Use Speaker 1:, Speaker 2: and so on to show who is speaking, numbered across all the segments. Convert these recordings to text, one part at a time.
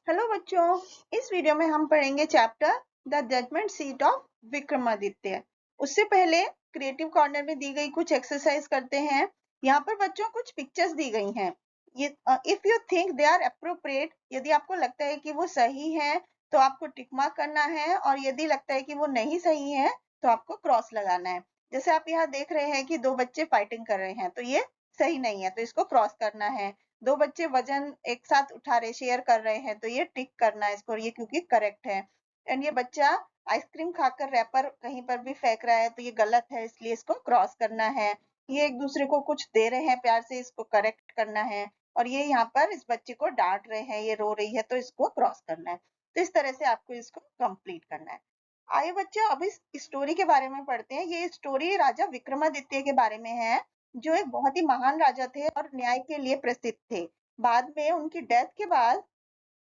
Speaker 1: Hello बच्चों, इस video में हम पढ़ेंगे chapter the judgement seat of Vikramaditya. उससे पहले क्रिएटिव कॉर्नर में दी गई कुछ एक्सरसाइज करते हैं। यहाँ पर बच्चों कुछ पिक्चर्स दी गई हैं। ये if you think they are appropriate, यदि आपको लगता है कि वो सही है तो आपको टिक मार्क करना है, और यदि लगता है कि वो नहीं सही है तो आपको क्रॉस लगाना है। जैसे आप यहाँ देख रहे हैं कि दो बच्चे फाइटिंग कर रहे हैं, तो ये सही नहीं है, तो इसको क्रॉस करना है। दो बच्चे वजन एक साथ उठा रहे, शेयर कर रहे हैं, तो ये टिक करना है इसको, ये क्योंकि करेक्ट है। एंड ये बच्चा आइसक्रीम खाकर रैपर कहीं पर भी फेंक रहा है, तो ये गलत है, इसलिए इसको क्रॉस करना है। ये एक दूसरे को कुछ दे रहे हैं प्यार से, इसको करेक्ट करना है। और ये यहाँ पर इस बच्चे को डांट रहे हैं, ये रो रही है, तो इसको क्रॉस करना है। तो इस तरह से आपको इसको कंप्लीट करना है। आइए बच्चों, अब इस स्टोरी के बारे में पढ़ते हैं। ये स्टोरी राजा विक्रमादित्य के बारे में है, जो एक बहुत ही महान राजा थे और न्याय के लिए प्रसिद्ध थे। बाद में उनकी डेथ के बाद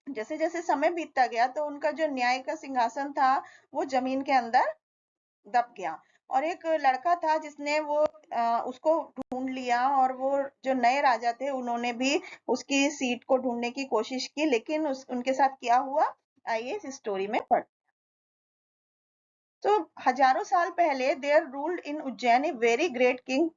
Speaker 1: जैसे जैसे समय बीतता गया, तो उनका जो न्याय का सिंहासन था वो जमीन के अंदर दब गया। और एक लड़का था जिसने वो उसको ढूंढ लिया, और वो जो नए राजा थे उन्होंने भी उसकी सीट को ढूंढने की कोशिश की, लेकिन उनके साथ क्या हुआ, आइए इस स्टोरी में पढ़। तो हजारों साल पहले there ruled in Ujjain a very great king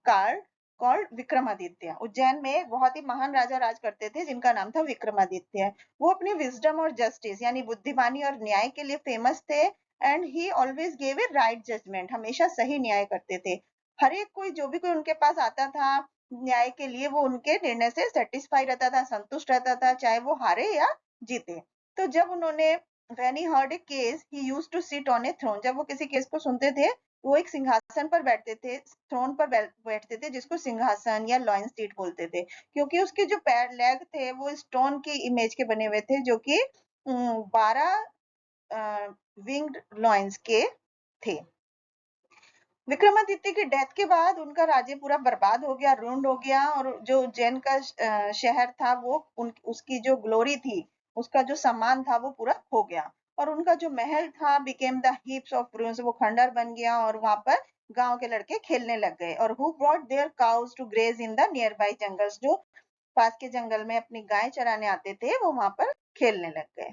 Speaker 1: called Vikramaditya. Ujjain में एक बहुत ही महान राजा राज करते थे जिनका नाम था विक्रमादित्य। वो अपनी विजडम और जस्टिस यानी बुद्धिमानी और न्याय के लिए फेमस थे। And he always gave a right judgement, हमेशा सही न्याय करते थे। हर एक कोई, जो भी कोई उनके पास आता था न्याय के लिए, वो उनके निर्णय से सेटिस्फाई रहता था, संतुष्ट रहता था, चाहे वो हारे या जीते। तो जब उन्होंने when he heard a case, he used to sit on a throne। जब वो किसी केस को सुनते थे, वो एक सिंहासन पर बैठते थे, थ्रोन पर बैठते थे, जिसको सिंहासन या लॉयन सीट बोलते थे। क्योंकि उसके जो पैर लेग थे वो स्टोन की इमेज के बने हुए थे, जो कि 12 विंग्ड लॉयंस के थे। विक्रमादित्य की डेथ के बाद उनका राज्य पूरा बर्बाद हो गया, रूंड हो गया, और जो उज्जैन का शहर था वो उसकी जो ग्लोरी थी, उसका जो सम्मान था वो पूरा खो गया। और उनका जो महल था became the heaps of ruins, वो खंडर बन गया, और वहां पर गांव के लड़के खेलने लग गए। और who brought their cows to graze in the nearby jungles, जो पास के जंगल में अपनी गाय चराने आते थे वो वहां पर खेलने लग गए।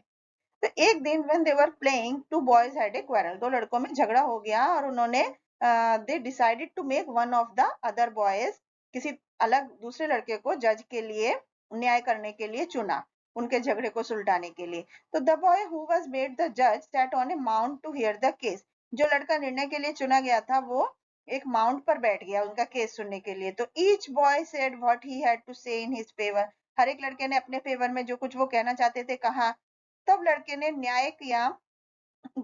Speaker 1: तो एक दिन when they were playing, two boys had a quarrel, दो लड़कों में झगड़ा हो गया, और उन्होंने they decided to make one of the other boys, किसी अलग दूसरे लड़के को जज के लिए, न्याय करने के लिए चुना, उनके झगड़े को सुलटाने के लिए। तो the boy who was made the जज sat on a mount to hear the case, जो लड़का निर्णय के लिए चुना गया था वो एक माउंट पर बैठ गया उनका केस सुनने के लिए। तो each boy said what he had to say in his favour, हर एक लड़के ने अपने फेवर में जो कुछ वो कहना चाहते थे कहा। तब लड़के ने न्याय किया,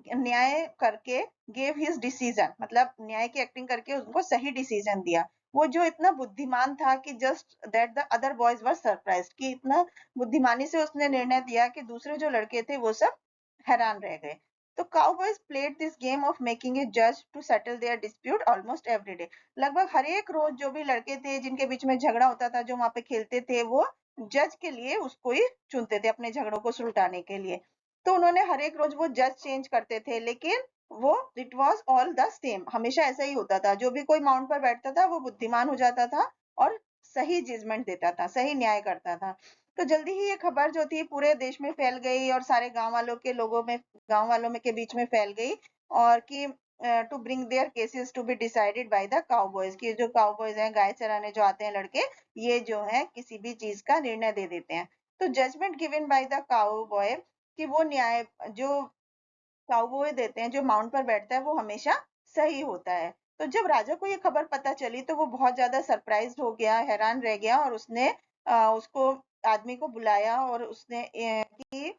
Speaker 1: न्याय करके गेव हिज डिसीजन, मतलब न्याय की एक्टिंग करके उनको सही डिसीजन दिया। वो जो इतना बुद्धिमान था कि just that the other boys were surprised, कि इतना बुद्धिमानी से उसने निर्णय दिया कि दूसरे जो लड़के थे वो सब हैरान रह गए। तो cowboys played this game of making a जज to settle their dispute almost every day. लगभग हर एक रोज जो भी लड़के थे जिनके बीच में झगड़ा होता था, जो वहां पे खेलते थे, वो जज के लिए उसको ही चुनते थे अपने झगड़ों को सुलटाने के लिए। तो उन्होंने हर एक रोज वो जज चेंज करते थे, लेकिन वो it was all the same, हमेशा ऐसा ही होता था। जो भी कोई माउंट पर बैठता था वो बुद्धिमान हो जाता था और सही जजमेंट देता था, सही न्याय करता था। तो जल्दी ही ये खबर जो थी पूरे देश में फैल गई, और सारे गांव वालों के लोगों में, गांव वालों में के बीच में फैल गई, और कि to bring their cases to be decided by the cowboys, कि जो काउबॉयज हैं, गाय चराने जो आते हैं लड़के, ये जो है किसी भी चीज का निर्णय दे देते हैं। तो judgement given by the cowboy, कि वो न्याय जो काउबॉय देते हैं, जो माउंट पर बैठता है, वो हमेशा सही होता है। तो जब राजा को ये खबर पता चली तो वो बहुत ज्यादा सरप्राइज्ड हो गया, हैरान रह गया, और उसने उसको आदमी को बुलाया, और उसने कि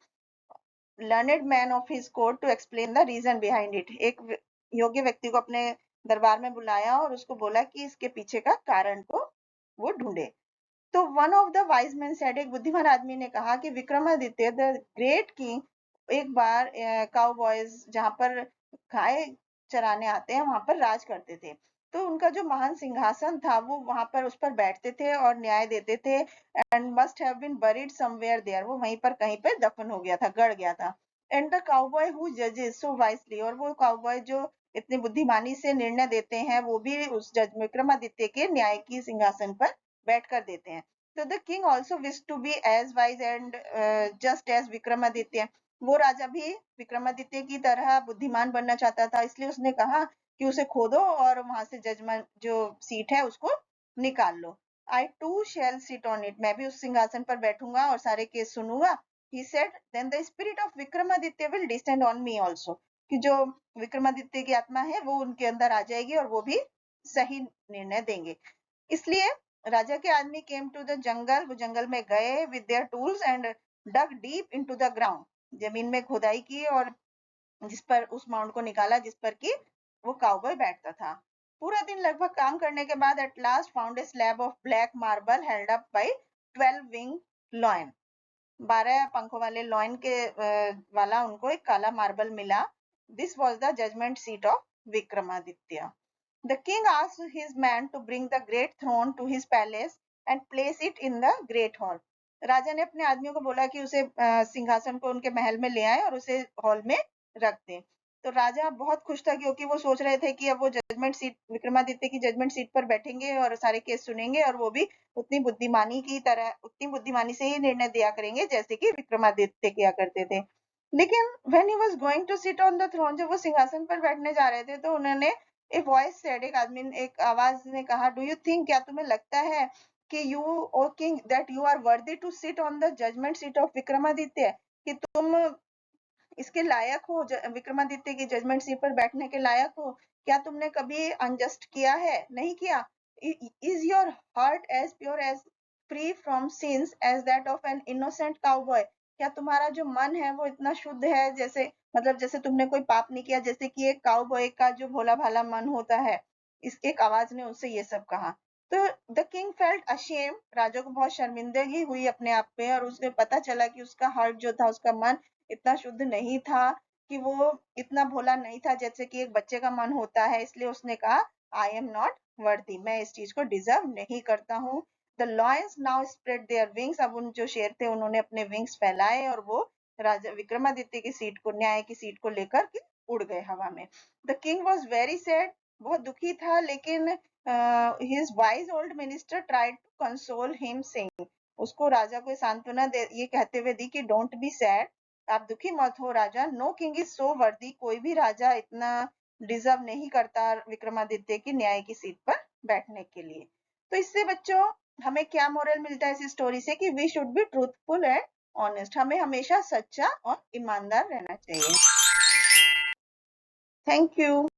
Speaker 1: learned man of his court to explain the reason behind it, एक योग्य व्यक्ति को अपने दरबार में बुलाया और उसको बोला कि इसके पीछे का कारण को वो ढूंढे। तो one of the wise man said, एक बुद्धिमान आदमी ने कहा कि विक्रमादित्य द ग्रेट किंग एक बार काउ बॉयज जहां पर गाय चराने आते हैं वहां पर राज करते थे। तो उनका जो महान सिंहासन था वो वहां पर उस पर बैठते थे और न्याय देते थे, and must have been buried somewhere there, वो वहीं पर कहीं पे दफन हो गया था, गड़ गया था। एंड द काउबॉय हु जजेस सो वाइसली, और वो काउबॉय जो इतनी बुद्धिमानी से निर्णय देते हैं, वो भी उस जज विक्रमादित्य के न्याय की सिंहासन पर बैठ कर देते हैं। तो the king also wish to be as wise and just as Vikramaditya. वो राजा भी विक्रमादित्य की तरह बुद्धिमान बनना चाहता था, इसलिए उसने कहा कि उसे खोदो और वहां से जजमेंट जो सीट है उसको निकाल लो। I too shall sit on it, मैं भी उस सिंहासन पर बैठूंगा और सारे केस सुनूंगा। He said then the spirit of Vikramaditya will descend on me also, कि जो विक्रमादित्य की आत्मा है वो उनके अंदर आ जाएगी और वो भी सही निर्णय देंगे। इसलिए राजा के आदमी केम टू द जंगल, वो जंगल में गए with their tools and dug deep into the ground, जमीन में खुदाई की और जिस पर उस माउंट को निकाला जिस पर कि वो काउबॉय बैठता था। पूरा दिन लगभग काम करने के बाद at last found a slab of black marble held up by 12 wing lion. 12 पंखों वाले लॉयन के वाला उनको एक काला मार्बल मिला। This was the judgement seat of Vikramaditya. The king asked his man to bring the great throne to his palace and place it in the great hall. राजा ने अपने आदमियों को बोला कि उसे सिंहासन को उनके महल में ले आए और उसे हॉल में रख दें। तो राजा बहुत खुश था क्योंकि वो सोच रहे थे कि अब वो जजमेंट सीट, विक्रमादित्य की जजमेंट सीट पर बैठेंगे और सारे केस सुनेंगे और वो भी उतनी बुद्धिमानी से ही निर्णय दिया करेंगे जैसे कि विक्रमादित्य किया करते थे। लेकिन when he was going to sit on the throne, जब वो सिंहासन पर बैठने जा रहे थे तो उन्होंने ए वॉइस सेड, एक आवाज ने कहा, डू यू थिंक, क्या तुम्हें लगता है कि you O king that you are worthy to sit on the judgement seat of Vikramaditya, कि तुम इसके लायक हो, विक्रमादित्य की जजमेंट सीट पर बैठने के लायक हो? क्या तुमने कभी अनजस्ट किया है? नहीं किया। Is your heart as pure as free from sins as that of an innocent cowboy? क्या तुम्हारा जो मन है वो इतना शुद्ध है, जैसे मतलब जैसे तुमने कोई पाप नहीं किया, जैसे कि एक काउबॉय का जो भोला भाला मन होता है? इस एक आवाज ने उससे ये सब कहा। तो द किंग फेल्ट अशेम, राजा को बहुत शर्मिंदगी हुई अपने आप पे, और उसे पता चला कि उसका हार्ट जो था, उसका मन इतना शुद्ध नहीं था, कि वो इतना भोला नहीं था जैसे कि एक बच्चे का मन होता है। इसलिए उसने कहा, आई एम नॉट वर्दी, मैं इस चीज को डिजर्व नहीं करता हूँ। The lions now spread their wings, अब उन जो शेर थे उन्होंने अपने विंग्स फैलाए और वो राजा विक्रमादित्य की सीट को, न्याय की सीट को लेकर के उड़ गए हवा में। The king was very sad, बहुत दुखी था, लेकिन his wise old minister tried to console him saying, उसको राजा को सांत्वना दे ये कहते हुए दी कि डोंट बी सैड, आप दुखी मत हो राजा, नो किंग इज सो वर्दी, कोई भी राजा इतना डिजर्व नहीं करता विक्रमादित्य की न्याय की सीट पर बैठने के लिए। तो इससे बच्चों हमें क्या मोरल मिलता है इस स्टोरी से, कि we should be truthful and honest, हमें हमेशा सच्चा और ईमानदार रहना चाहिए। Thank you.